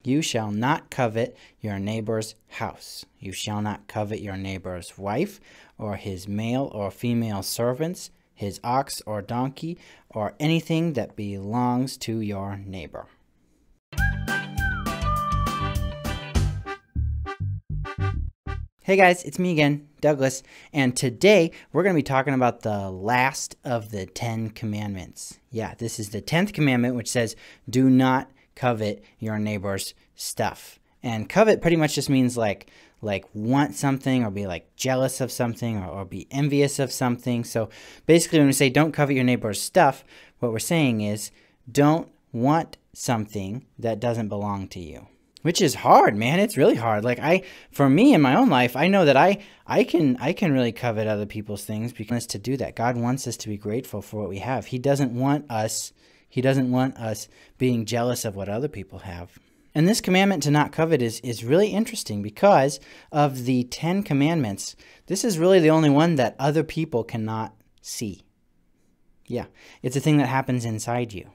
You shall not covet your neighbor's house. You shall not covet your neighbor's wife, or his male or female servants, his ox or donkey, or anything that belongs to your neighbor. Hey guys, it's me again, Douglas, and today we're going to be talking about the last of the 10 commandments. Yeah, this is the 10th commandment, which says, do not covet your neighbor's stuff. And covet pretty much just means like want something, or be like jealous of something, or be envious of something. So basically when we say don't covet your neighbor's stuff, what we're saying is don't want something that doesn't belong to you. Which is hard, man. It's really hard. For me in my own life, I know that I can really covet other people's things, because to do that, God wants us to be grateful for what we have. He doesn't want us being jealous of what other people have. And this commandment to not covet is really interesting, because of the 10 commandments, this is really the only one that other people cannot see. Yeah, it's a thing that happens inside you.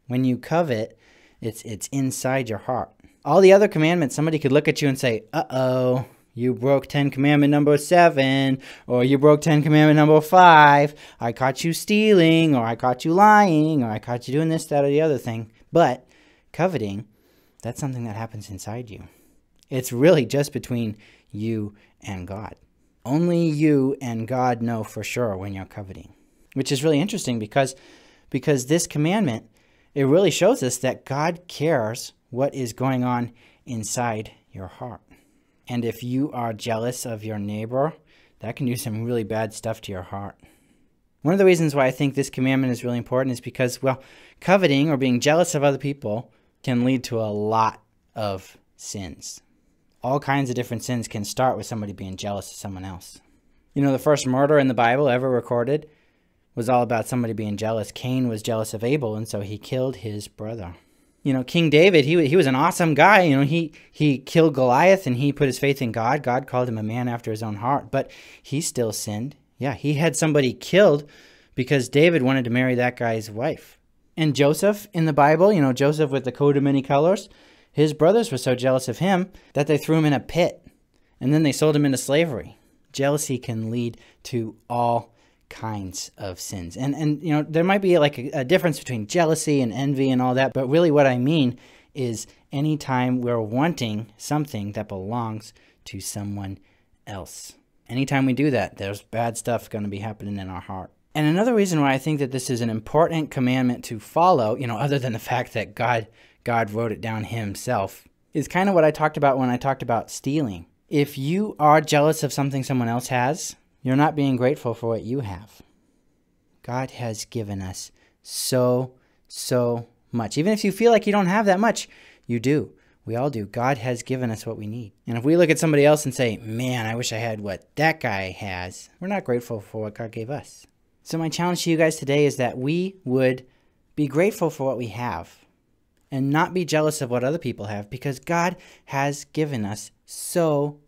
When you covet, it's inside your heart. All the other commandments, somebody could look at you and say, uh-oh, you broke 10 commandment number 7, or you broke 10 commandment number 5. I caught you stealing, or I caught you lying, or I caught you doing this, that, or the other thing. But coveting, that's something that happens inside you. It's really just between you and God. Only you and God know for sure when you're coveting, which is really interesting because this commandment, it really shows us that God cares what is going on inside your heart. And if you are jealous of your neighbor, that can do some really bad stuff to your heart. One of the reasons why I think this commandment is really important is because, well, coveting or being jealous of other people can lead to a lot of sins. All kinds of different sins can start with somebody being jealous of someone else. You know, the first murder in the Bible ever recorded was all about somebody being jealous. Cain was jealous of Abel, and so he killed his brother. You know, King David, he was an awesome guy. You know, he killed Goliath, and he put his faith in God. God called him a man after his own heart, but he still sinned. Yeah, he had somebody killed because David wanted to marry that guy's wife. And Joseph in the Bible, you know, Joseph with the coat of many colors, his brothers were so jealous of him that they threw him in a pit, and then they sold him into slavery. Jealousy can lead to all kinds of sins. And you know, there might be like a difference between jealousy and envy and all that, but really what I mean is anytime we're wanting something that belongs to someone else. Anytime we do that, there's bad stuff going to be happening in our heart. And another reason why I think that this is an important commandment to follow, you know, other than the fact that God wrote it down himself, is kind of what I talked about when I talked about stealing. If you are jealous of something someone else has, you're not being grateful for what you have. God has given us so much. Even if you feel like you don't have that much, you do. We all do. God has given us what we need. And if we look at somebody else and say, man, I wish I had what that guy has, we're not grateful for what God gave us. So my challenge to you guys today is that we would be grateful for what we have and not be jealous of what other people have, because God has given us so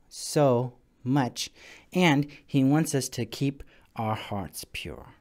much, and he wants us to keep our hearts pure.